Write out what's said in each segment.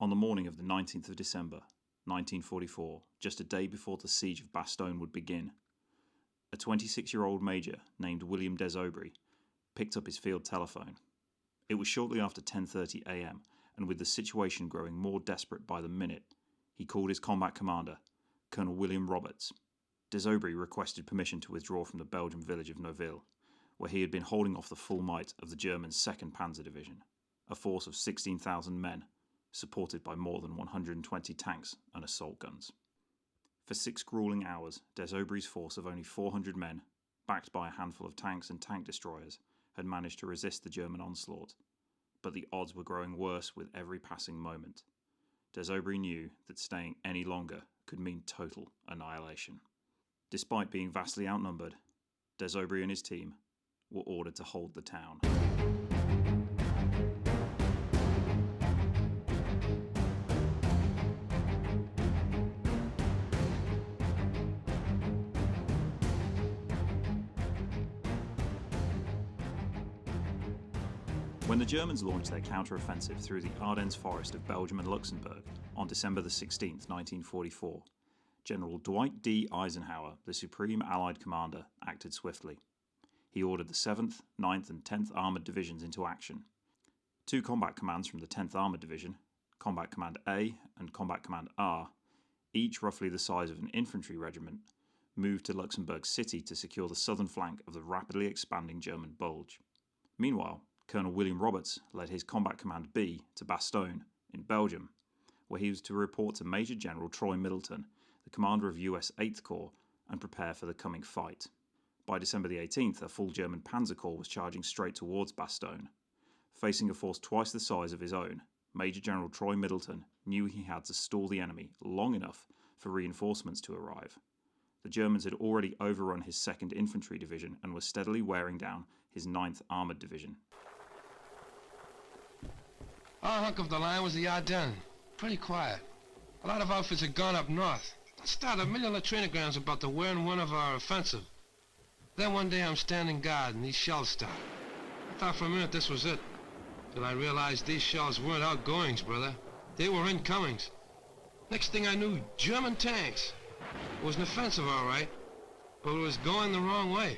On the morning of the 19th of December, 1944, just a day before the siege of Bastogne would begin, a 26-year-old major named William Desobry picked up his field telephone. It was shortly after 10:30 a.m., and with the situation growing more desperate by the minute, he called his combat commander, Colonel William Roberts. Desobry requested permission to withdraw from the Belgian village of Noville, where he had been holding off the full might of the German 2nd Panzer Division, a force of 16,000 men, supported by more than 120 tanks and assault guns. For 6 grueling hours, Desobry's force of only 400 men, backed by a handful of tanks and tank destroyers, had managed to resist the German onslaught, but the odds were growing worse with every passing moment. Desobry knew that staying any longer could mean total annihilation. Despite being vastly outnumbered, Desobry and his team were ordered to hold the town. When the Germans launched their counter-offensive through the Ardennes forest of Belgium and Luxembourg on December 16, 1944, General Dwight D. Eisenhower, the Supreme Allied Commander, acted swiftly. He ordered the 7th, 9th and 10th Armoured Divisions into action. 2 combat commands from the 10th Armoured Division, Combat Command A and Combat Command R, each roughly the size of an infantry regiment, moved to Luxembourg City to secure the southern flank of the rapidly expanding German Bulge. Meanwhile, Colonel William Roberts led his Combat Command B to Bastogne, in Belgium, where he was to report to Major General Troy Middleton, the commander of US 8th Corps, and prepare for the coming fight. By December the 18th, a full German Panzer Corps was charging straight towards Bastogne. Facing a force twice the size of his own, Major General Troy Middleton knew he had to stall the enemy long enough for reinforcements to arrive. The Germans had already overrun his 2nd Infantry Division and were steadily wearing down his 9th Armoured Division. Our hunk of the line was the Ardennes. Pretty quiet. A lot of outfits had gone up north. I started 1 million latrinagrams about the where and when of our offensive. Then one day I'm standing guard and these shells start. I thought for a minute this was it. Till I realized these shells weren't outgoings, brother. They were incomings. Next thing I knew, German tanks. It was an offensive, all right, but it was going the wrong way.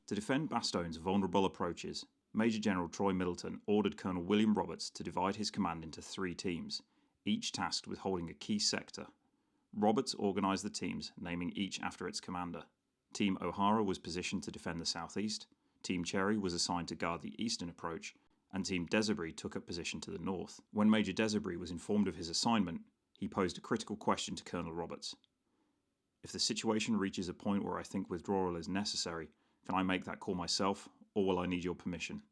To defend Bastogne's vulnerable approaches, Major General Troy Middleton ordered Colonel William Roberts to divide his command into 3 teams, each tasked with holding a key sector. Roberts organised the teams, naming each after its commander. Team O'Hara was positioned to defend the southeast, Team Cherry was assigned to guard the eastern approach, and Team Desobry took up position to the north. When Major Desobry was informed of his assignment, he posed a critical question to Colonel Roberts. "If the situation reaches a point where I think withdrawal is necessary, can I make that call myself, or will I need your permission?"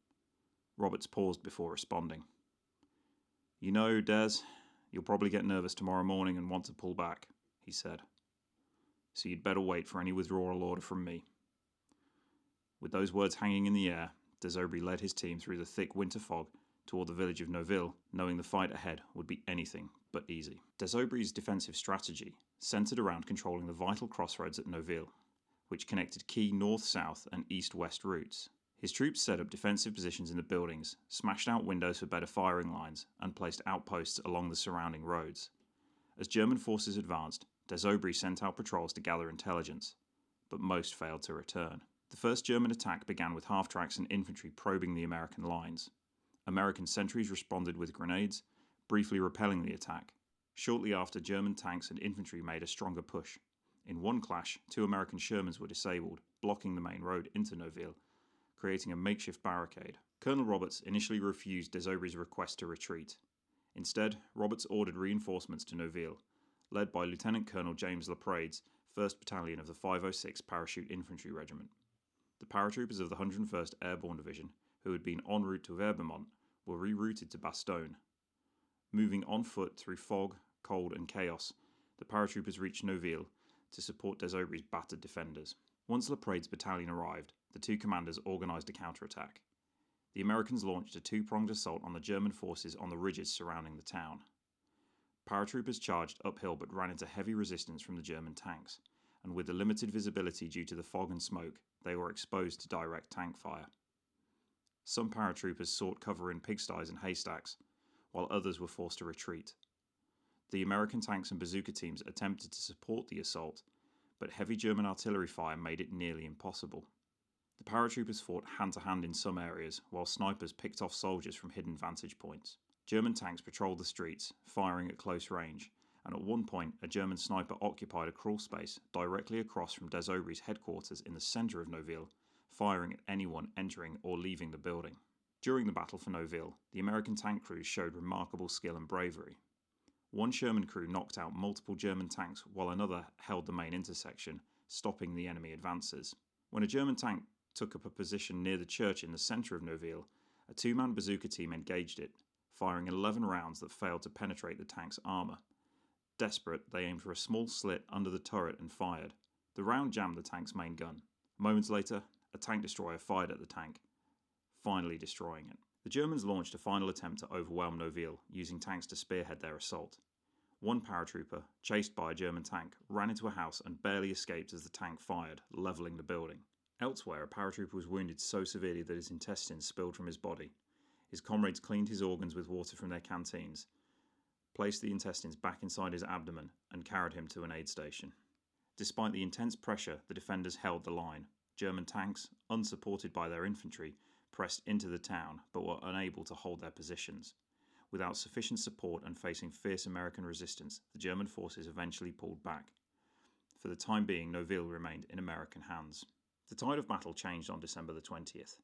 Roberts paused before responding. "You know, Des, you'll probably get nervous tomorrow morning and want to pull back," he said. "So you'd better wait for any withdrawal order from me." With those words hanging in the air, Desobry led his team through the thick winter fog toward the village of Noville, knowing the fight ahead would be anything but easy. Desobry's defensive strategy centered around controlling the vital crossroads at Noville, which connected key north-south and east-west routes. His troops set up defensive positions in the buildings, smashed out windows for better firing lines, and placed outposts along the surrounding roads. As German forces advanced, Desobry sent out patrols to gather intelligence, but most failed to return. The first German attack began with half-tracks and infantry probing the American lines. American sentries responded with grenades, briefly repelling the attack. Shortly after, German tanks and infantry made a stronger push. In one clash, 2 American Shermans were disabled, blocking the main road into Noville, creating a makeshift barricade. Colonel Roberts initially refused Desobry's request to retreat. Instead, Roberts ordered reinforcements to Noville, led by Lieutenant Colonel James Laprade's 1st Battalion of the 506 Parachute Infantry Regiment. The paratroopers of the 101st Airborne Division, who had been en route to Vermont, were rerouted to Bastogne. Moving on foot through fog, cold and chaos, the paratroopers reached Noville to support Desobry's battered defenders. Once Laprade's battalion arrived, the 2 commanders organised a counterattack. the Americans launched a two-pronged assault on the German forces on the ridges surrounding the town. Paratroopers charged uphill but ran into heavy resistance from the German tanks, and with the limited visibility due to the fog and smoke, they were exposed to direct tank fire. Some paratroopers sought cover in pigsties and haystacks, while others were forced to retreat. The American tanks and bazooka teams attempted to support the assault, but heavy German artillery fire made it nearly impossible. The paratroopers fought hand-to-hand in some areas, while snipers picked off soldiers from hidden vantage points. German tanks patrolled the streets, firing at close range, and at one point a German sniper occupied a crawl space directly across from Desobry's headquarters in the centre of Noville, firing at anyone entering or leaving the building. During the battle for Noville, the American tank crews showed remarkable skill and bravery. One Sherman crew knocked out multiple German tanks while another held the main intersection, stopping the enemy advances. When a German tank took up a position near the church in the centre of Noville, a two-man bazooka team engaged it, firing 11 rounds that failed to penetrate the tank's armour. Desperate, they aimed for a small slit under the turret and fired. The round jammed the tank's main gun. Moments later, a tank destroyer fired at the tank, finally destroying it. The Germans launched a final attempt to overwhelm Noville, using tanks to spearhead their assault. One paratrooper, chased by a German tank, ran into a house and barely escaped as the tank fired, levelling the building. Elsewhere, a paratrooper was wounded so severely that his intestines spilled from his body. His comrades cleaned his organs with water from their canteens, placed the intestines back inside his abdomen, and carried him to an aid station. Despite the intense pressure, the defenders held the line. German tanks, unsupported by their infantry, pressed into the town but were unable to hold their positions. Without sufficient support and facing fierce American resistance, the German forces eventually pulled back. For the time being, Noville remained in American hands. The tide of battle changed on December the 20th.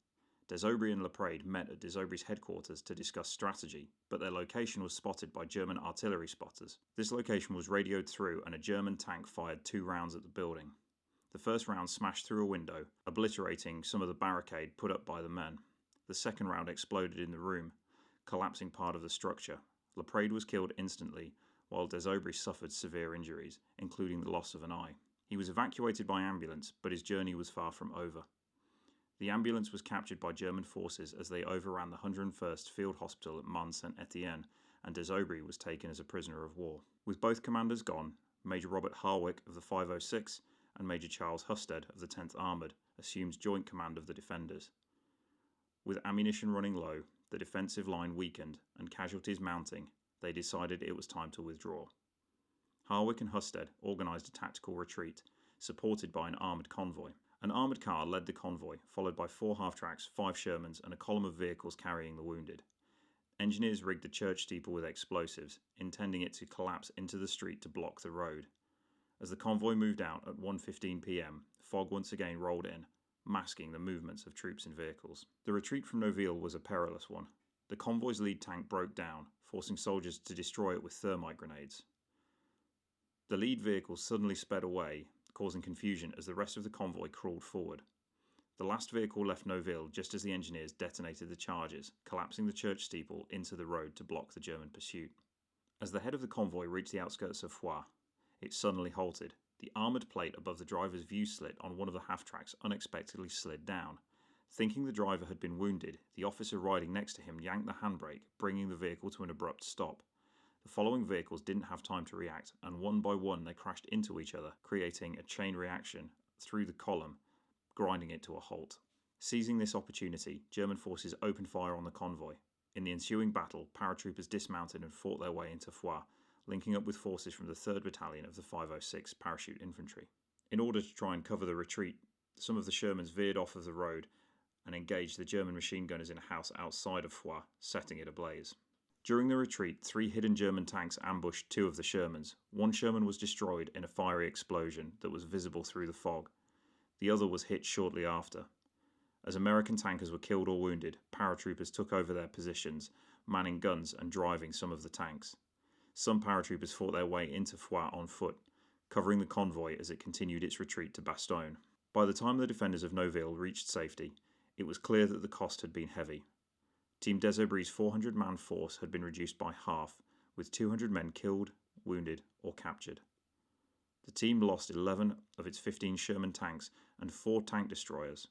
Desobry and Laprade met at Desobry's headquarters to discuss strategy, but their location was spotted by German artillery spotters. This location was radioed through and a German tank fired 2 rounds at the building. The first round smashed through a window, obliterating some of the barricade put up by the men. The second round exploded in the room, collapsing part of the structure. Laprade was killed instantly, while Desobry suffered severe injuries, including the loss of an eye. He was evacuated by ambulance, but his journey was far from over. The ambulance was captured by German forces as they overran the 101st Field Hospital at Mons-Saint-Étienne, and Desobry was taken as a prisoner of war. With both commanders gone, Major Robert Harwick of the 506 and Major Charles Husted of the 10th Armoured assumed joint command of the defenders. With ammunition running low, the defensive line weakened, and casualties mounting, they decided it was time to withdraw. Harwick and Husted organised a tactical retreat, supported by an armoured convoy. An armoured car led the convoy, followed by 4 half-tracks, 5 Shermans and a column of vehicles carrying the wounded. Engineers rigged the church steeple with explosives, intending it to collapse into the street to block the road. As the convoy moved out at 1:15 p.m, fog once again rolled in, masking the movements of troops and vehicles. The retreat from Noville was a perilous one. The convoy's lead tank broke down, forcing soldiers to destroy it with thermite grenades. The lead vehicle suddenly sped away, causing confusion as the rest of the convoy crawled forward. The last vehicle left Noville just as the engineers detonated the charges, collapsing the church steeple into the road to block the German pursuit. As the head of the convoy reached the outskirts of Foix, it suddenly halted. The armoured plate above the driver's view slit on one of the half-tracks unexpectedly slid down. Thinking the driver had been wounded, the officer riding next to him yanked the handbrake, bringing the vehicle to an abrupt stop. The following vehicles didn't have time to react, and one by one they crashed into each other, creating a chain reaction through the column, grinding it to a halt. Seizing this opportunity, German forces opened fire on the convoy. In the ensuing battle, paratroopers dismounted and fought their way into Foix, linking up with forces from the 3rd Battalion of the 506 Parachute Infantry. In order to try and cover the retreat, some of the Shermans veered off of the road and engaged the German machine gunners in a house outside of Foix, setting it ablaze. During the retreat, 3 hidden German tanks ambushed 2 of the Shermans. One Sherman was destroyed in a fiery explosion that was visible through the fog. The other was hit shortly after. As American tankers were killed or wounded, paratroopers took over their positions, manning guns and driving some of the tanks. Some paratroopers fought their way into Foix on foot, covering the convoy as it continued its retreat to Bastogne. By the time the defenders of Noville reached safety, it was clear that the cost had been heavy. Team Desobry's 400-man force had been reduced by half, with 200 men killed, wounded, or captured. The team lost 11 of its 15 Sherman tanks and 4 tank destroyers.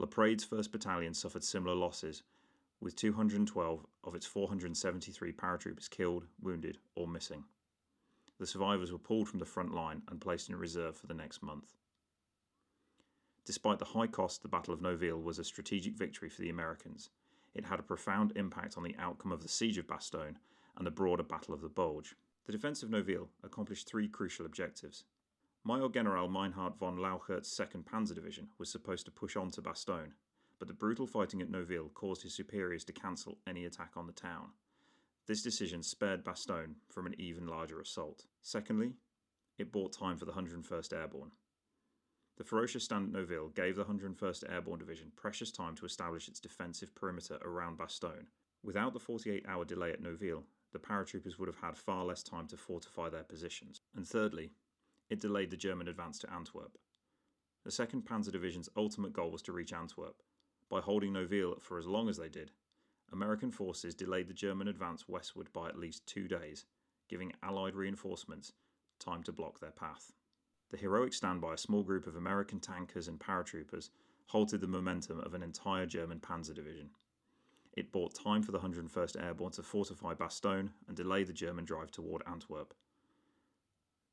Laprade's 1st Battalion suffered similar losses, with 212 of its 473 paratroopers killed, wounded, or missing. The survivors were pulled from the front line and placed in reserve for the next month. Despite the high cost, the Battle of Noville was a strategic victory for the Americans. It had a profound impact on the outcome of the Siege of Bastogne and the broader Battle of the Bulge. The defence of Noville accomplished 3 crucial objectives. Major General Meinhard von Lauchert's 2nd Panzer Division was supposed to push on to Bastogne, but the brutal fighting at Noville caused his superiors to cancel any attack on the town. This decision spared Bastogne from an even larger assault. Secondly, it bought time for the 101st Airborne. The ferocious stand at Noville gave the 101st Airborne Division precious time to establish its defensive perimeter around Bastogne. Without the 48-hour delay at Noville, the paratroopers would have had far less time to fortify their positions. And thirdly, it delayed the German advance to Antwerp. The 2nd Panzer Division's ultimate goal was to reach Antwerp. By holding Noville for as long as they did, American forces delayed the German advance westward by at least 2 days, giving Allied reinforcements time to block their path. The heroic stand by a small group of American tankers and paratroopers halted the momentum of an entire German Panzer Division. It bought time for the 101st Airborne to fortify Bastogne and delay the German drive toward Antwerp.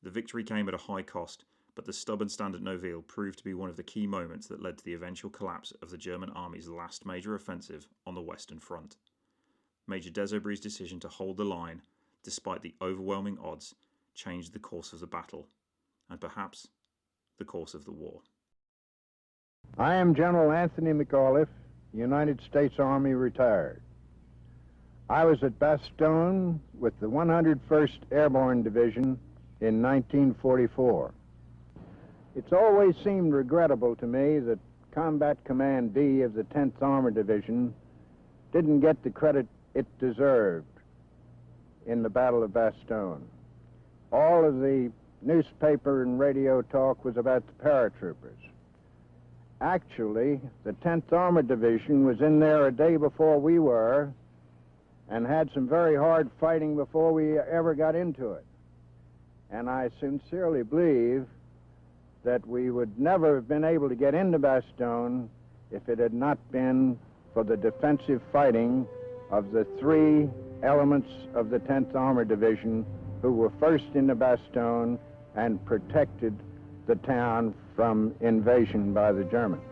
The victory came at a high cost, but the stubborn stand at Noville proved to be one of the key moments that led to the eventual collapse of the German army's last major offensive on the Western Front. Major Desobry's decision to hold the line, despite the overwhelming odds, changed the course of the battle, and perhaps the course of the war. I am General Anthony McAuliffe, United States Army retired. I was at Bastogne with the 101st Airborne Division in 1944. It's always seemed regrettable to me that Combat Command D of the 10th Armored Division didn't get the credit it deserved in the Battle of Bastogne. All of the newspaper and radio talk was about the paratroopers. Actually, the 10th Armored Division was in there a day before we were and had some very hard fighting before we ever got into it. And I sincerely believe that we would never have been able to get into Bastogne if it had not been for the defensive fighting of the 3 elements of the 10th Armored Division who were first into Bastogne and protected the town from invasion by the Germans.